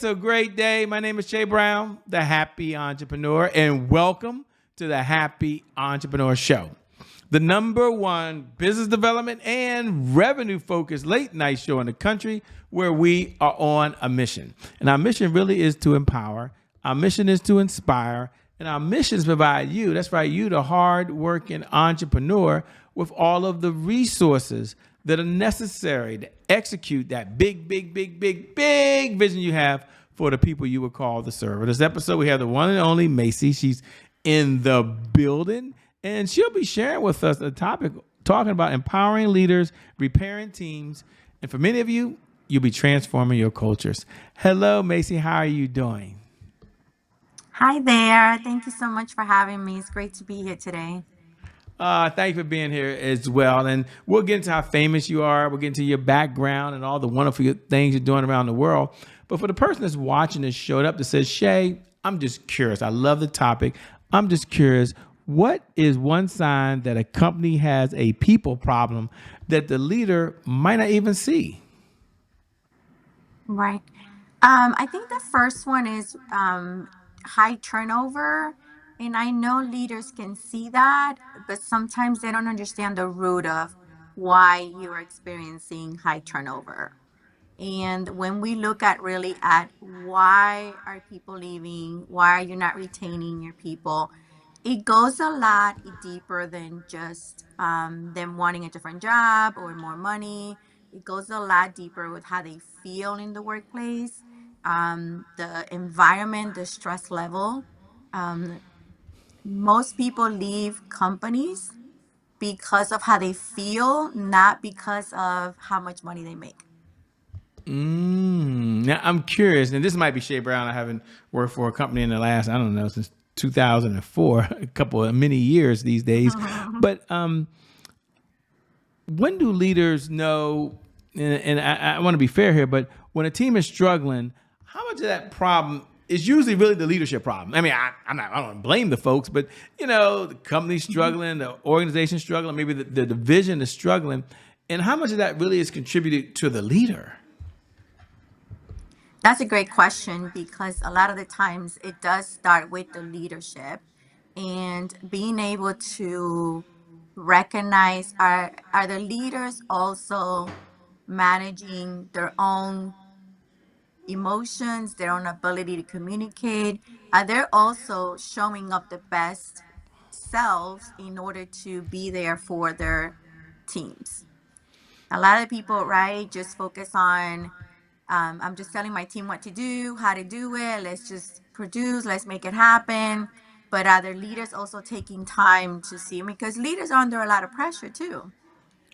It's a great day. My name is Shay Brown, the Happy Entrepreneur, and welcome to the Happy Entrepreneur Show, the number one business development and revenue focused late night show in the country where we are on a mission. And our mission really is to empower, our mission is to inspire, and our mission is to provide you, that's right, you, the hard working entrepreneur, with all of the resources that are necessary to execute that big vision you have for the people you would call to serve. In this episode, we have the one and only Maisie. She's in the building, and she'll be sharing with us a topic talking about empowering leaders, repairing teams, and for many of you, you'll be transforming your cultures. Hello, Maisie. How are you doing? Hi there. Thank you so much for having me. It's great to be here today. Thank you for being here as well. And we'll get into how famous you are. We'll get into your background and all the wonderful things you're doing around the world. But for the person that's watching this showed up that says, Shay, I'm just curious. I love the topic. I'm just curious. What is one sign that a company has a people problem that the leader might not even see? Right. I think the first one is high turnover. And I know leaders can see that, but sometimes they don't understand the root of why you're experiencing high turnover. And when we look at really at why are people leaving, why are you not retaining your people, it goes a lot deeper than just them wanting a different job or more money. It goes a lot deeper with how they feel in the workplace, the environment, the stress level. Um, Most people leave companies because of how they feel, not because of how much money they make. Now I'm curious, and this might be Shay Brown. I haven't worked for a company in the last, I don't know, since 2004, a couple of many years these days. But when do leaders know? And I want to be fair here, but when a team is struggling, how much of that problem is usually really the leadership problem? I mean, I don't blame the folks, but the company's struggling, the organization struggling, maybe the division is struggling, and how much of that really is contributed to the leader? That's a great question because a lot of the times it does start with the leadership and being able to recognize are the leaders also managing their own emotions, their own ability to communicate? Are they also showing up the best selves in order to be there for their teams? A lot of people, right, just focus on I'm just telling my team what to do, how to do it. Let's just produce, let's make it happen. But are the leaders also taking time to see? Because leaders are under a lot of pressure too.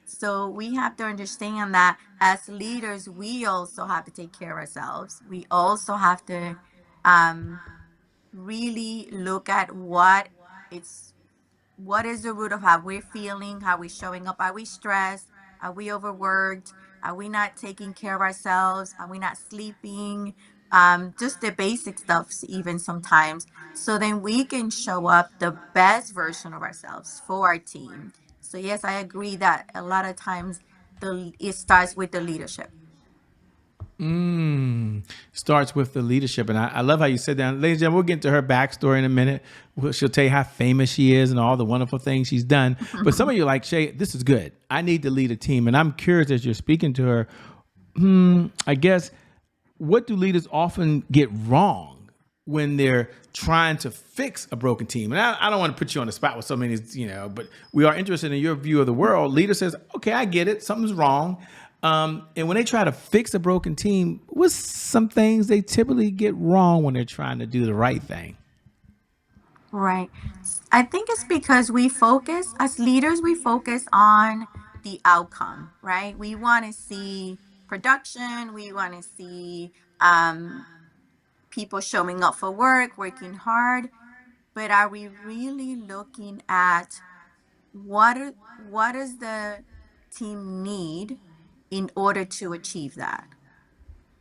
So we have to understand that as leaders, we also have to take care of ourselves. We also have to um, really look at it's what is the root of how we're feeling, how we're showing up. Are we stressed? Are we overworked? Are we not taking care of ourselves? Are we not sleeping? Just the basic stuff, even sometimes. So then we can show up the best version of ourselves for our team. So yes, I agree that a lot of times it starts with the leadership. Starts with the leadership. And I love how you said that. Ladies and gentlemen, we'll get into her backstory in a minute. She'll tell you how famous she is and all the wonderful things she's done. But some of you are like, Shay, this is good. I need to lead a team. And I'm curious as you're speaking to her, I guess, what do leaders often get wrong when they're trying to fix a broken team? And I don't want to put you on the spot with so many, but we are interested in your view of the world. Leader says, okay, I get it. Something's wrong. And when they try to fix a broken team, what's some things they typically get wrong when they're trying to do the right thing? Right. I think it's because we focus, as leaders, we focus on the outcome, right? We want to see production, we want to see um, people showing up for work, working hard, but are we really looking at what does the team need in order to achieve that?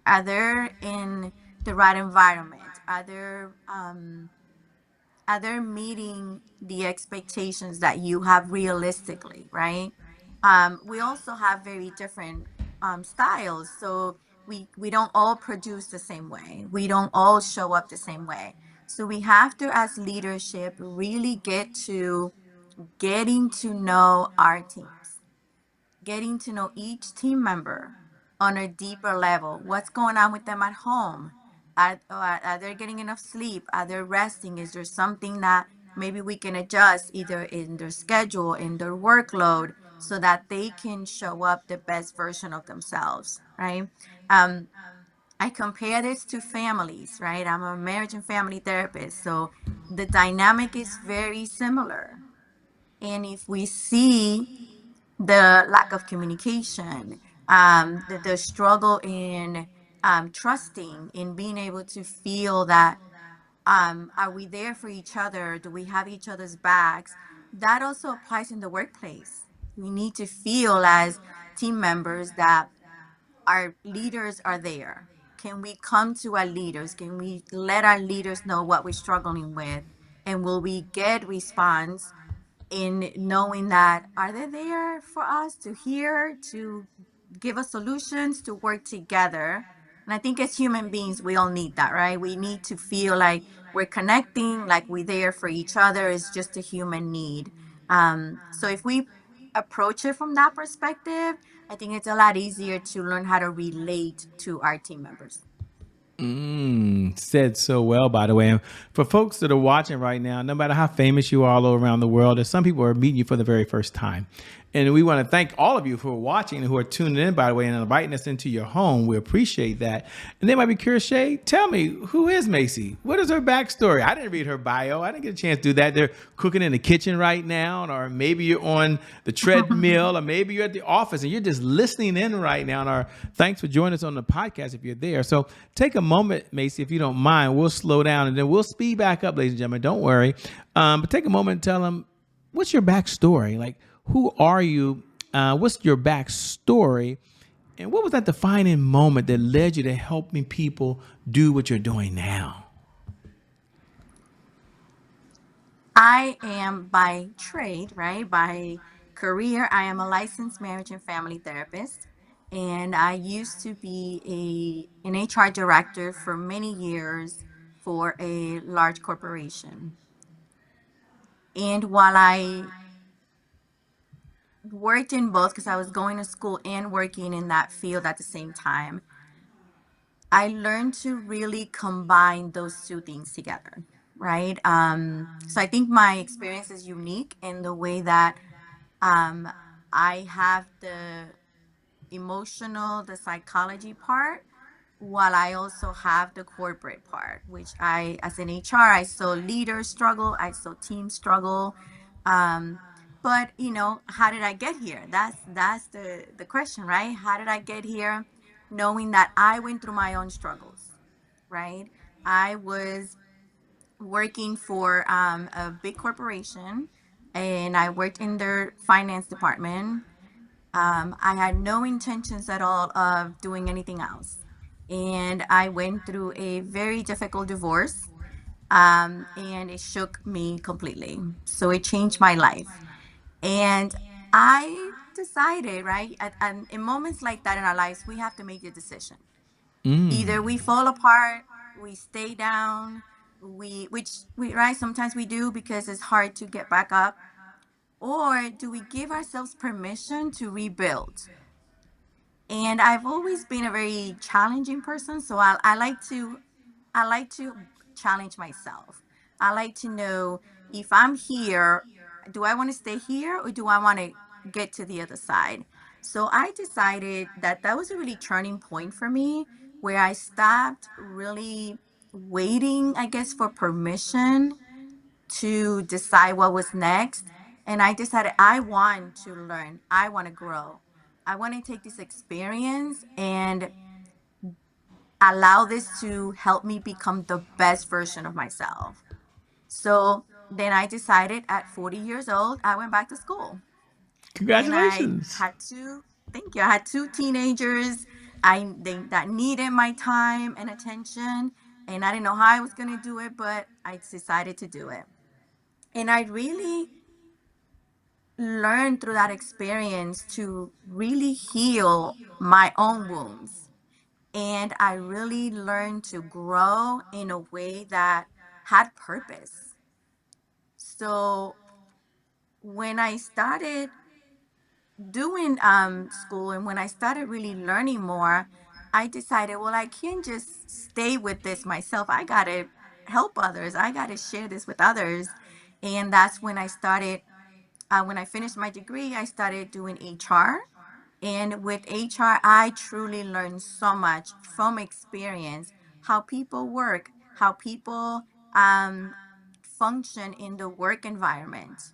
Are they in the right environment? Are they meeting the expectations that you have realistically, right? We also have very different styles. So we don't all produce the same way. We don't all show up the same way. So we have to, as leadership, really get to getting to know our teams, getting to know each team member on a deeper level. What's going on with them at home? Are they getting enough sleep? Are they resting? Is there something that maybe we can adjust either in their schedule, in their workload, so that they can show up the best version of themselves, right? Um, I compare this to families, right? I'm a marriage and family therapist. So the dynamic is very similar. And if we see the lack of communication, the struggle in trusting, in being able to feel that, are we there for each other? Do we have each other's backs? That also applies in the workplace. We need to feel as team members that our leaders are there. Can we come to our leaders? Can we let our leaders know what we're struggling with? And will we get response in knowing that, are they there for us to hear, to give us solutions, to work together? And I think as human beings, we all need that, right? We need to feel like we're connecting, like we're there for each other. It's just a human need. So if we approach it from that perspective, I think it's a lot easier to learn how to relate to our team members. Said so well, by the way. And for folks that are watching right now, no matter how famous you are all around the world, there's some people who are meeting you for the very first time. And we want to thank all of you who are watching and who are tuning in, by the way, and inviting us into your home. We appreciate that. And they might be curious, Shay, tell me, who is Maisie? What is her backstory? I didn't read her bio. I didn't get a chance to do that. They're cooking in the kitchen right now, or maybe you're on the treadmill, or maybe you're at the office and you're just listening in right now. And thanks for joining us on the podcast if you're there. So take a moment, Maisie, if you don't mind. We'll slow down and then we'll speed back up, ladies and gentlemen. Don't worry. But take a moment and tell them, what's your backstory? Like, who are you? What's your backstory? And what was that defining moment that led you to helping people do what you're doing now? I am by trade, right? By career, I am a licensed marriage and family therapist. And I used to be an HR director for many years for a large corporation. And while I worked in both, because I was going to school and working in that field at the same time, I learned to really combine those two things together, right? So I think my experience is unique in the way that um, I have the emotional, the psychology part, while I also have the corporate part, which as an HR, I saw leaders struggle, I saw teams struggle. Um, but how did I get here? That's the question, right? How did I get here? Knowing that I went through my own struggles, right? I was working for a big corporation, and I worked in their finance department. I had no intentions at all of doing anything else. And I went through a very difficult divorce, and it shook me completely. So it changed my life. And I decided, right, in moments like that in our lives, we have to make a decision. Either we fall apart, we stay down, right, sometimes we do because it's hard to get back up, or do we give ourselves permission to rebuild? And I've always been a very challenging person, so I like to challenge myself. I like to know, if I'm here, do I want to stay here or do I want to get to the other side? So I decided that that was a really turning point for me, where I stopped really waiting, I guess, for permission to decide what was next. And I decided I want to learn, I want to grow. I want to take this experience and allow this to help me become the best version of myself. So then I decided at 40 years old, I went back to school. And I Congratulations. had two, thank you, I had two teenagers that needed my time and attention. And I didn't know how I was going to do it, but I decided to do it. And I really learned through that experience to really heal my own wounds And I really learned to grow in a way that had purpose. So when I started doing school and when I started really learning more, I decided, well, I can't just stay with this myself. I got to help others. I got to share this with others. And that's when I started, when I finished my degree, I started doing HR. And with HR, I truly learned so much from experience, how people work, how people function in the work environment.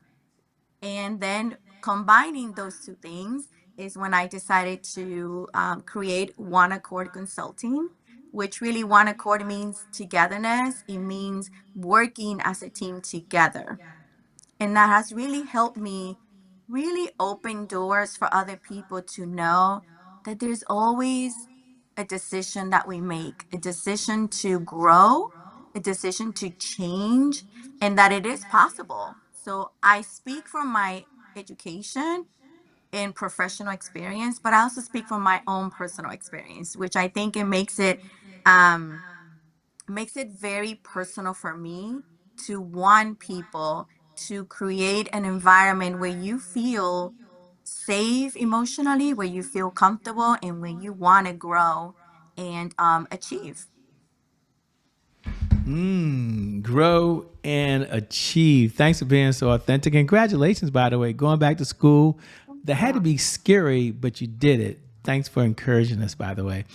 And then combining those two things is when I decided to create One Accord Consulting, which really One Accord means togetherness. It means working as a team together. And that has really helped me really open doors for other people to know that there's always a decision that we make, a decision to grow, a decision to change, and that it is possible. So I speak from my education and professional experience, but I also speak from my own personal experience, which I think it um, makes it very personal for me to want people to create an environment where you feel safe emotionally, where you feel comfortable, and where you want to grow and achieve. Grow and achieve. Thanks for being so authentic. Congratulations, by the way, going back to school. That had to Yeah. be scary, but you did it. Thanks for encouraging us, by the way.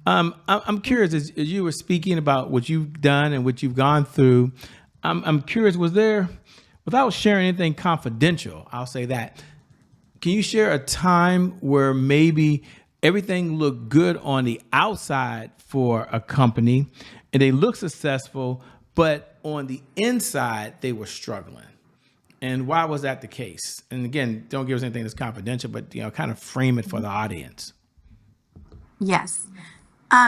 I'm curious, as you were speaking about what you've done and what you've gone through, I'm curious, was there, without sharing anything confidential, I'll say that, can you share a time where maybe everything looked good on the outside for a company and they look successful, but on the inside they were struggling? And why was that the case? And again, don't give us anything that's confidential, but kind of frame it for the audience. Yes.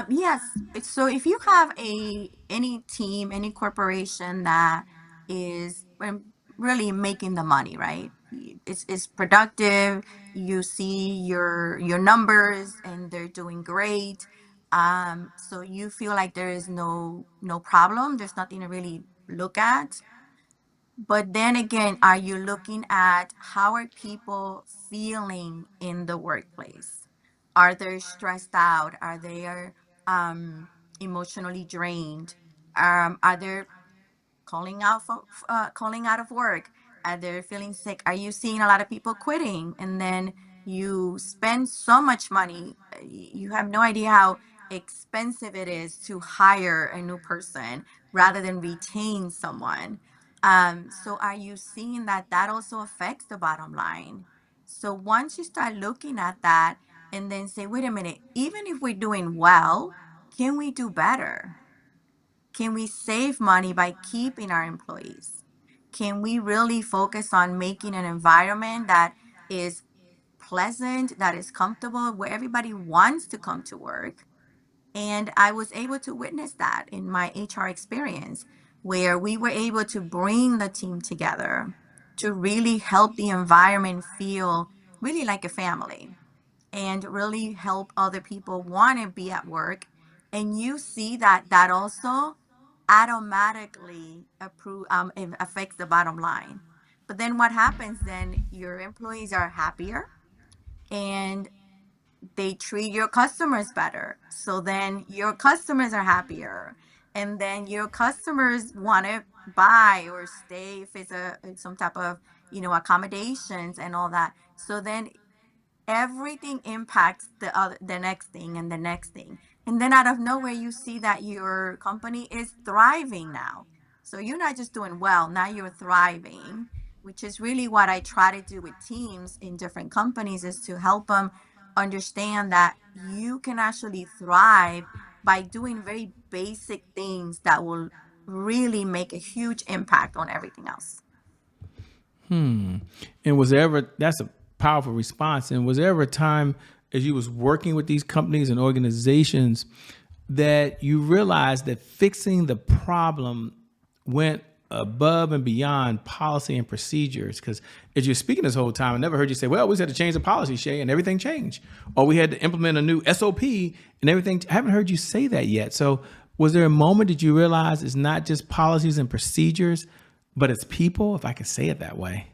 Yes. So if you have any team, any corporation that is really making the money, right? It's productive. You see your numbers and they're doing great. So you feel like there is no problem. There's nothing to really look at. But then again, are you looking at how are people feeling in the workplace? Are they stressed out? Are they um, emotionally drained? Are they calling out of work? Are they feeling sick? Are you seeing a lot of people quitting? And then you spend so much money, you have no idea how expensive it is to hire a new person rather than retain someone. So are you seeing that that also affects the bottom line? So once you start looking at that and then say, wait a minute, even if we're doing well, can we do better? Can we save money by keeping our employees? Can we really focus on making an environment that is pleasant, that is comfortable, where everybody wants to come to work? And I was able to witness that in my HR experience, where we were able to bring the team together to really help the environment feel really like a family and really help other people want to be at work. And you see that that also automatically affects the bottom line. But then what happens then? Your employees are happier and they treat your customers better. So then your customers are happier. And then your customers want to buy or stay if it's some type of, accommodations and all that. So then everything impacts the next thing and the next thing, and then out of nowhere you see that your company is thriving now. So you're not just doing well, now you're thriving, which is really what I try to do with teams in different companies, is to help them understand that you can actually thrive by doing very basic things that will really make a huge impact on everything else. And was there ever, that's a powerful response. And was there ever a time as you was working with these companies and organizations that you realized that fixing the problem went above and beyond policy and procedures? Because as you're speaking this whole time, I never heard you say, well, we just had to change the policy, Shay, and everything changed. Or we had to implement a new SOP and everything. I haven't heard you say that yet. So was there a moment that you realize it's not just policies and procedures, but it's people, if I can say it that way?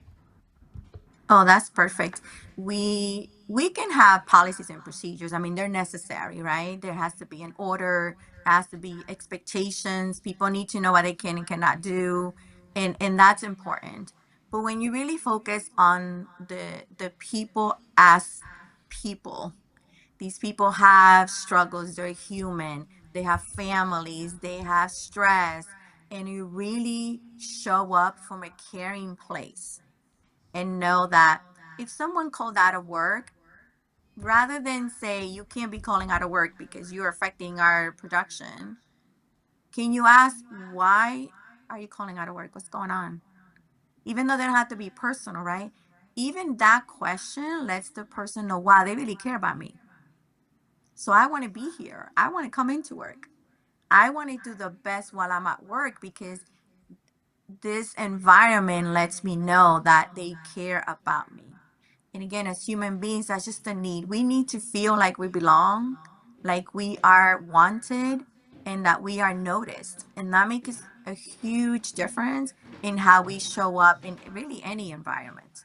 Oh, that's perfect. We can have policies and procedures. I mean, they're necessary, right? There has to be an order, has to be expectations. People need to know what they can and cannot do, and that's important. But when you really focus on the people as people, these people have struggles, they're human, they have families, they have stress, and you really show up from a caring place and know that if someone called out of work, rather than say you can't be calling out of work because you're affecting our production, can you ask why are you calling out of work? What's going on? Even though they don't have to be personal, right? Even that question lets the person know, wow, they really care about me. So I want to be here. I want to come into work. I want to do the best while I'm at work because this environment lets me know that they care about me. And again, as human beings, that's just a need. We need to feel like we belong, like we are wanted, and that we are noticed. And that makes a huge difference in how we show up in really any environment.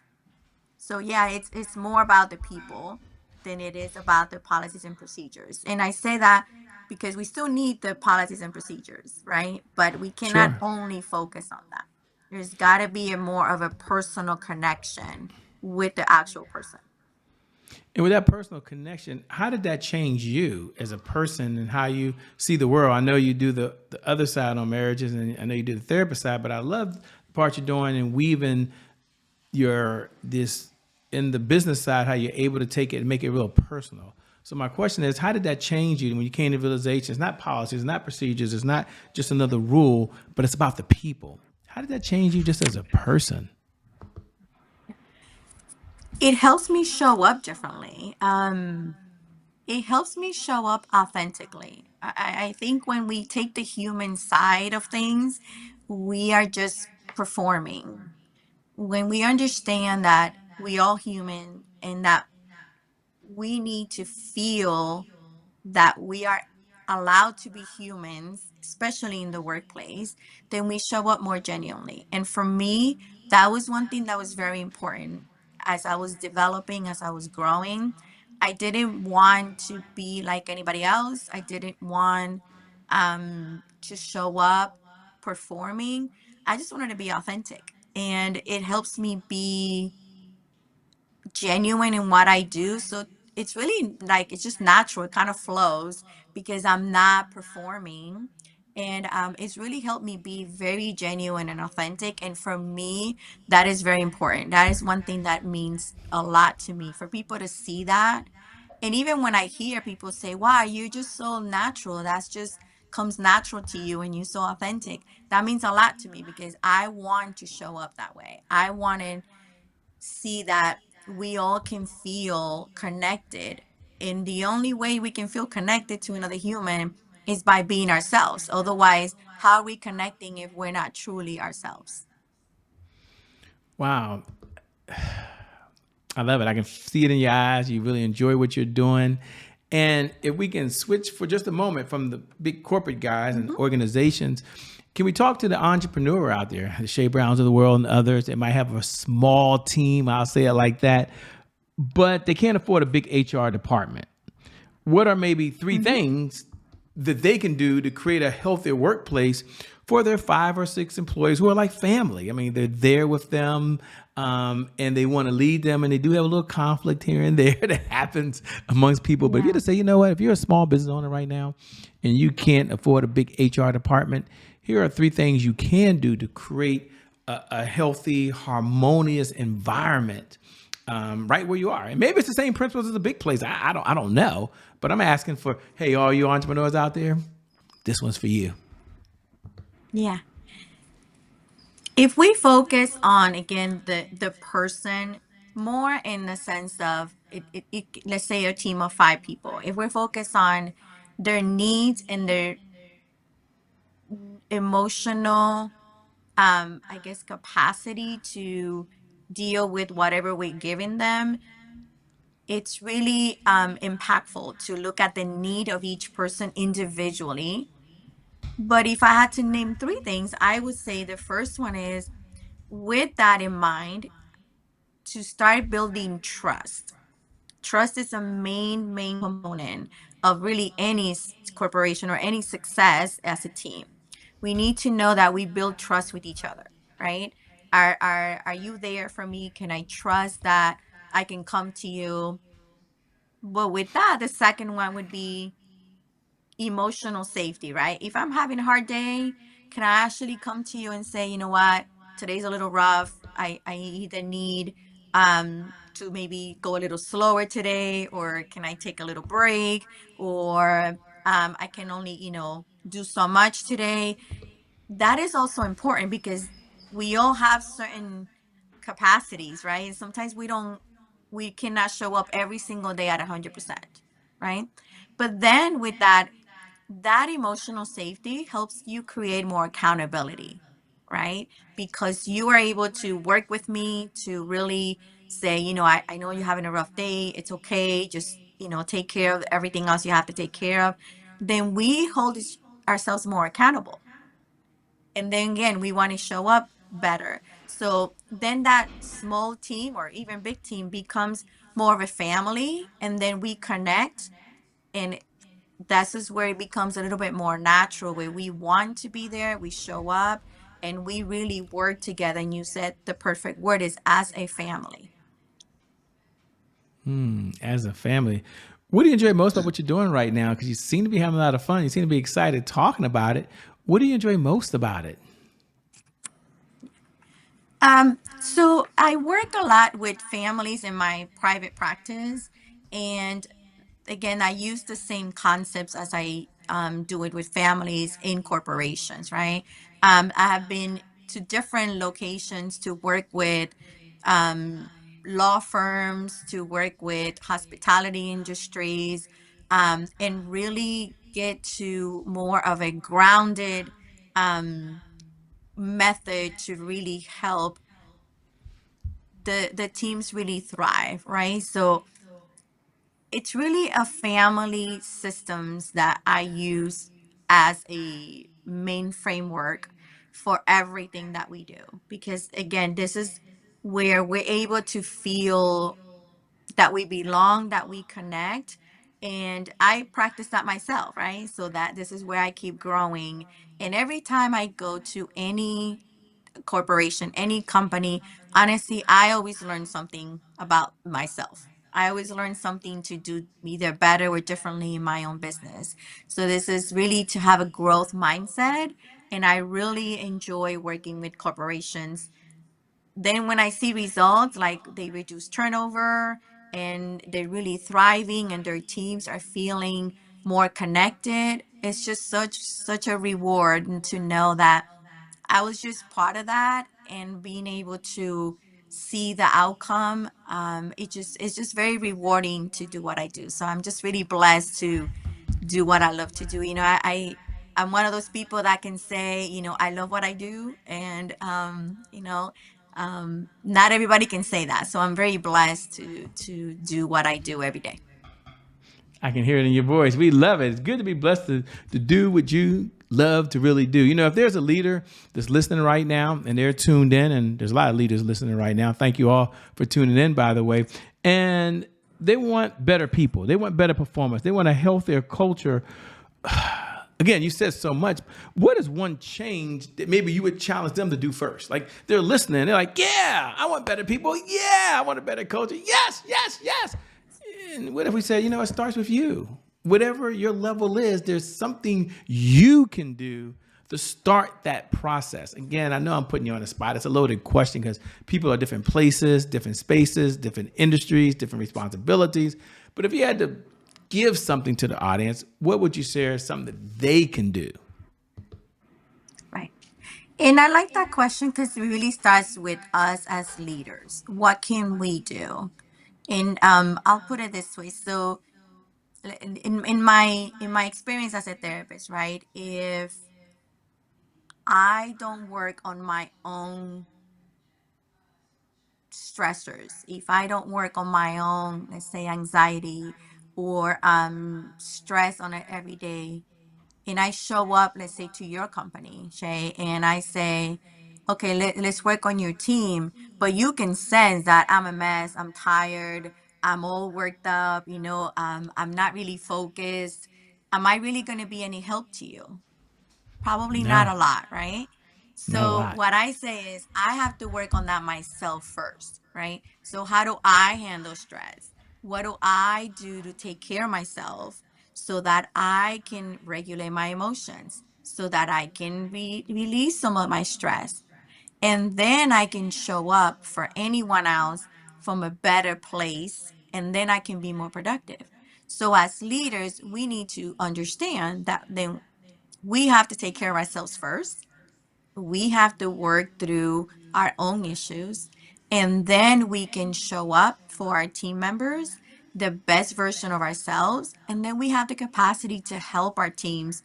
So yeah, it's more about the people than it is about the policies and procedures. And I say that because we still need the policies and procedures, right? But we cannot Sure. only focus on that. There's got to be a more of a personal connection with the actual person. And with that personal connection, how did that change you as a person and how you see the world? I know you do the other side on marriages, and I know you do the therapist side, but I love the part you're doing and weaving your this in the business side, how you're able to take it and make it real personal. So my question is, how did that change you when you came to realization? It's not policies, it's not procedures, it's not just another rule, but it's about the people. How did that change you just as a person? It helps me show up differently. It helps me show up authentically. I think when we take the human side of things, we are just performing. When we understand that we all human and that we need to feel that we are allowed to be humans, especially in the workplace, then we show up more genuinely. And for me, that was one thing that was very important as I was developing, as I was growing. I didn't want to be like anybody else. I didn't want to show up performing. I just wanted to be authentic. And it helps me be genuine in what I do. So it's really like it's just natural. It kind of flows because I'm not performing. And it's really helped me be very genuine and authentic. And for me, that is very important. That is one thing that means a lot to me for people to see that. And even when I hear people say, wow, you're just so natural, that's just comes natural to you and you're so authentic, that means a lot to me because I want to show up that way. I want to see that we all can feel connected. And the only way we can feel connected to another human is by being ourselves. Otherwise, how are we connecting if we're not truly ourselves? Wow, I love it. I can see it in your eyes. You really enjoy what you're doing. And if we can switch for just a moment from the big corporate guys and Mhm. organizations, can we talk to the entrepreneur out there, the Shea Browns of the world and others that might have a small team? I'll say it like that, but they can't afford a big HR department. What are maybe three Mhm. things that they can do to create a healthier workplace for their 5 or 6 employees who are like family? I mean, they're there with them, and they want to lead them, and they do have a little conflict here and there that happens amongst people. But if you Yeah. just say, you know what, if you're a small business owner right now and you can't afford a big HR department, here are 3 things you can do to create a healthy, harmonious environment right where you are. And maybe it's the same principles as a big place. I don't know, but I'm asking for, hey, all you entrepreneurs out there, this one's for you. Yeah. If we focus on again the person more in the sense of let's say a team of 5 people, if we focus on their needs and their emotional I guess, capacity to deal with whatever we're giving them, it's really impactful to look at the need of each person individually. But if I had to name three things, I would say the first one is, with that in mind, to start building trust. Trust is a main component of really any corporation or any success as a team. We need to know that we build trust with each other, right? Are you there for me? Can I trust that I can come to you? But with that, the second one would be emotional safety, right? If I'm having a hard day, can I actually come to you and say, you know what, today's a little rough. I either need to maybe go a little slower today, or can I take a little break, or I can only, do so much today. That is also important because we all have certain capacities, right? Sometimes we cannot show up every single day at 100%, right? But then with that emotional safety helps you create more accountability, right? Because you are able to work with me to really say, I know you're having a rough day. It's okay. Just, take care of everything else you have to take care of. Then we hold ourselves more accountable. And then again, we want to show up better. So then that small team or even big team becomes more of a family. And then we connect, and that's just where it becomes a little bit more natural, where we want to be there, we show up, and we really work together. And you said the perfect word is as a family. As a family. What do you enjoy most about what you're doing right now? Because you seem to be having a lot of fun. You seem to be excited talking about it. What do you enjoy most about it? So I work a lot with families in my private practice, and again, I use the same concepts as I do it with families in corporations, right? I have been to different locations to work with um, law firms, to work with hospitality industries, and really get to more of a grounded um, method to really help the teams really thrive, right? So it's really a family systems that I use as a main framework for everything that we do. Because again, this is where we're able to feel that we belong, that we connect. And I practice that myself, right? So that this is where I keep growing. And every time I go to any corporation, any company, honestly, I always learn something about myself. I always learn something to do either better or differently in my own business. So this is really to have a growth mindset. And I really enjoy working with corporations. Then when I see results, like they reduce turnover and they're really thriving and their teams are feeling more connected, it's just such a reward to know that I was just part of that, and being able to see the outcome. It's just very rewarding to do what I do. So I'm just really blessed to do what I love to do. I'm one of those people that can say, I love what I do, and not everybody can say that. So I'm very blessed to do what I do every day. I can hear it in your voice. We love it. It's good to be blessed to do what you love to really do. If there's a leader that's listening right now and they're tuned in, and there's a lot of leaders listening right now. Thank you all for tuning in, by the way. And they want better people. They want better performance. They want a healthier culture. Again, you said so much. What is one change that maybe you would challenge them to do first? Like they're listening. They're like, yeah, I want better people. Yeah, I want a better culture. Yes, yes, yes. And what if we say, it starts with you? Whatever your level is, there's something you can do to start that process. Again, I know I'm putting you on the spot. It's a loaded question because people are different places, different spaces, different industries, different responsibilities. But if you had to give something to the audience, what would you say is something that they can do? Right. And I like that question because it really starts with us as leaders. What can we do? And I'll put it this way. So in my experience as a therapist, right? If I don't work on my own stressors, if I don't work on my own, let's say anxiety or stress on it every day, and I show up, let's say to your company, Shay, and I say, okay, let's work on your team, but you can sense that I'm a mess, I'm tired, I'm all worked up, I'm not really focused. Am I really going to be any help to you? Probably not No, a lot, right? not a So lot. what I say is I have to work on that myself first, right? So how do I handle stress? What do I do to take care of myself so that I can regulate my emotions, so that I can release some of my stress? And then I can show up for anyone else from a better place, and then I can be more productive. So as leaders, we need to understand that then we have to take care of ourselves first. We have to work through our own issues, and then we can show up for our team members, the best version of ourselves. And then we have the capacity to help our teams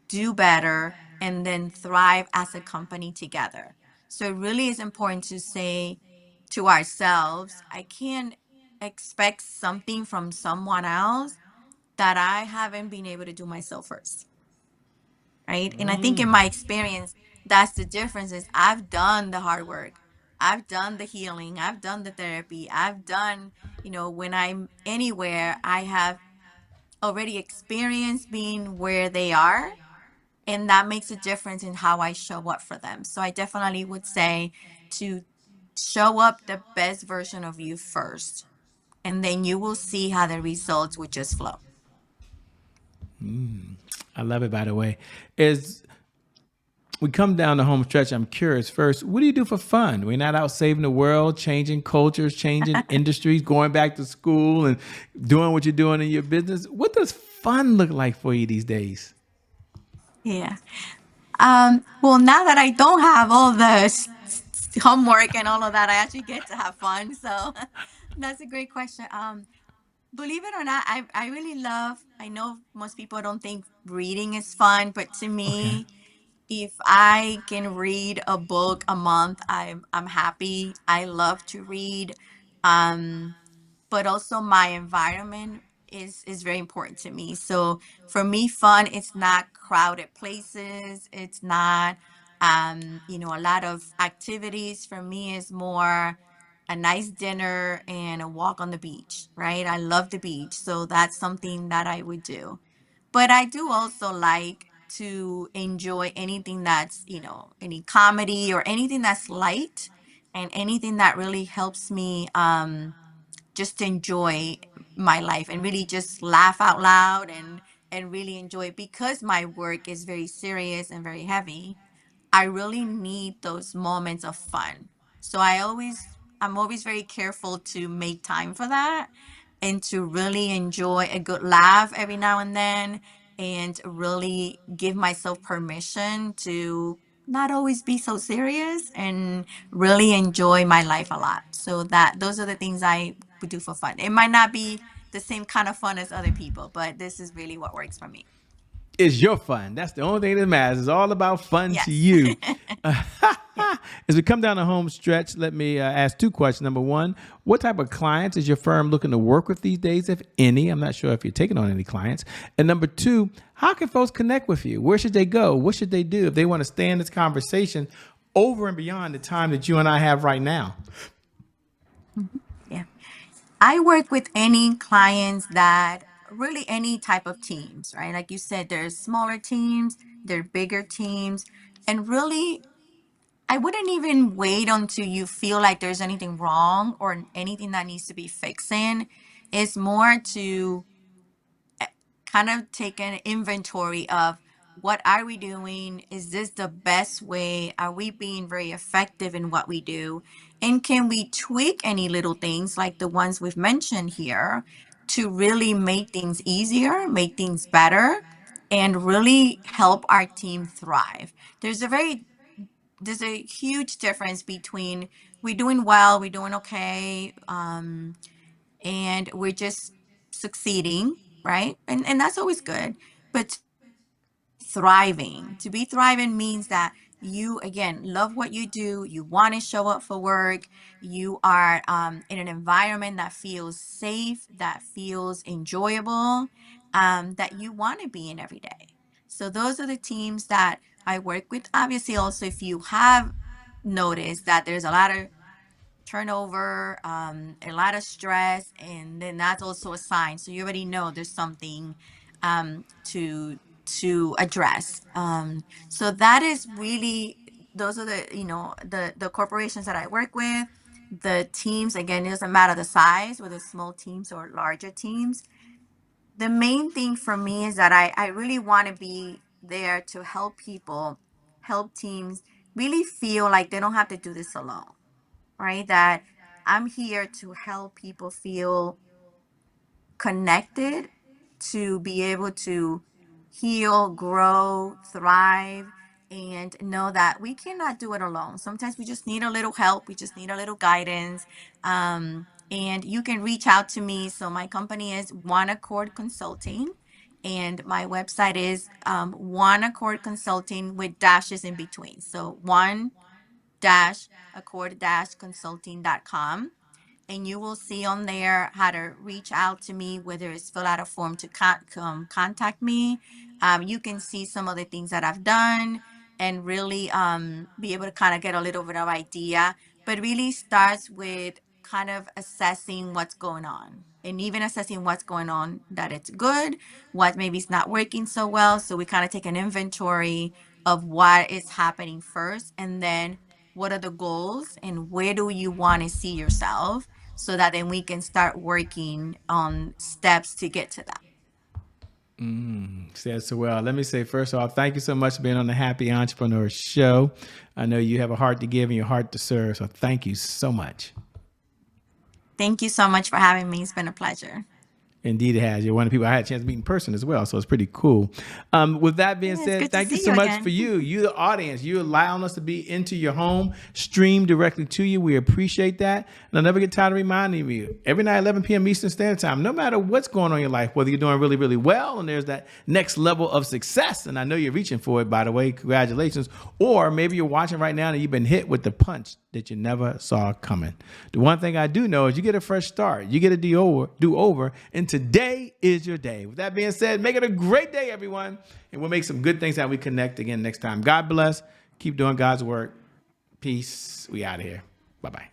do better and then thrive as a company together. So it really is important to say to ourselves, I can't expect something from someone else that I haven't been able to do myself first, right? And I think in my experience, that's the difference is I've done the hard work. I've done the healing. I've done the therapy. I've done, when I'm anywhere, I have already experienced being where they are. And that makes a difference in how I show up for them. So I definitely would say to show up the best version of you first. And then you will see how the results would just flow. I love it. By the way, is we come down the home stretch. I'm curious. First, what do you do for fun? We're not out saving the world, changing cultures, changing industries, going back to school, and doing what you're doing in your business. What does fun look like for you these days? Yeah. Well, now that I don't have all the homework and all of that, I actually get to have fun. So that's a great question. Believe it or not, I really love, I know most people don't think reading is fun, but to Okay. me, if I can read a book a month, I'm happy. I love to read. Um, but also my environment is very important to me. So for me, fun, it's not crowded places. It's not a lot of activities. For me is more a nice dinner and a walk on the beach, right? I love the beach. So that's something that I would do. But I do also like to enjoy anything that's, any comedy or anything that's light and anything that really helps me just enjoy my life and really just laugh out loud and really enjoy it. Because my work is very serious and very heavy, I really need those moments of fun. So I'm always very careful to make time for that and to really enjoy a good laugh every now and then, and really give myself permission to not always be so serious and really enjoy my life a lot. So that those are the things I would do for fun. It might not be the same kind of fun as other people, but this is really what works for me. It's your fun. That's the only thing that matters. It's all about fun to Yes. you. Yeah. As we come down the home stretch, let me ask two questions. Number one, what type of clients is your firm looking to work with these days, if any? I'm not sure if you're taking on any clients. And number two, how can folks connect with you? Where should they go? What should they do if they want to stay in this conversation over and beyond the time that you and I have right now? Mhm. Yeah. I work with any clients that really any type of teams, right? Like you said, there's smaller teams, there are bigger teams, and really, I wouldn't even wait until you feel like there's anything wrong or anything that needs to be fixing. It's more to kind of take an inventory of what are we doing? Is this the best way? Are we being very effective in what we do? And can we tweak any little things like the ones we've mentioned here to really make things easier, make things better, and really help our team thrive? There's a huge difference between we're doing well, we're doing okay, and we're just succeeding, right? And that's always good. But thriving, to be thriving means that you, again, love what you do, you want to show up for work, you are in an environment that feels safe, that feels enjoyable, that you want to be in every day. So those are the teams that I work with. Obviously, also, if you have noticed that there's a lot of turnover, a lot of stress, and then that's also a sign. So you already know there's something to address. So that is really, those are the, the corporations that I work with. The teams, again, it doesn't matter the size, whether small teams or larger teams. The main thing for me is that I really want to be there to help people, help teams really feel like they don't have to do this alone, right? That I'm here to help people feel connected, to be able to heal, grow, thrive, and know that we cannot do it alone. Sometimes we just need a little help, we just need a little guidance. And you can reach out to me. So my company is One Accord Consulting, and my website is One Accord Consulting with dashes in between. So one dash accord dash consulting.com, and you will see on there how to reach out to me, whether it's fill out a form to contact me. You can see some of the things that I've done and really be able to kind of get a little bit of idea. But really starts with kind of assessing what's going on, and even assessing what's going on, that it's good, what maybe is not working so well. So we kind of take an inventory of what is happening first, and then what are the goals and where do you want to see yourself, so that then we can start working on steps to get to that. Said so well. Let me say, first off, thank you so much for being on the Happy Entrepreneur Show. I know you have a heart to give and your heart to serve, so thank you so much. Thank you so much for having me. It's been a pleasure. Indeed, it has. You're one of the people I had a chance to meet in person as well, so it's pretty cool. With that being Yeah, it's said, good to thank you see so you much for again. you, the audience. You allowing us to be into your home, stream directly to you. We appreciate that. And I'll never get tired of reminding you, every night, 11 p.m. Eastern Standard Time, no matter what's going on in your life, whether you're doing really, really well and there's that next level of success, and I know you're reaching for it, by the way, congratulations, or maybe you're watching right now and you've been hit with the punch that you never saw coming. The one thing I do know is you get a fresh start, you get a do over, and today is your day. With that being said, make it a great day, everyone, and we'll make some good things that we connect again next time. God bless. Keep doing God's work. Peace. We out of here. Bye-bye.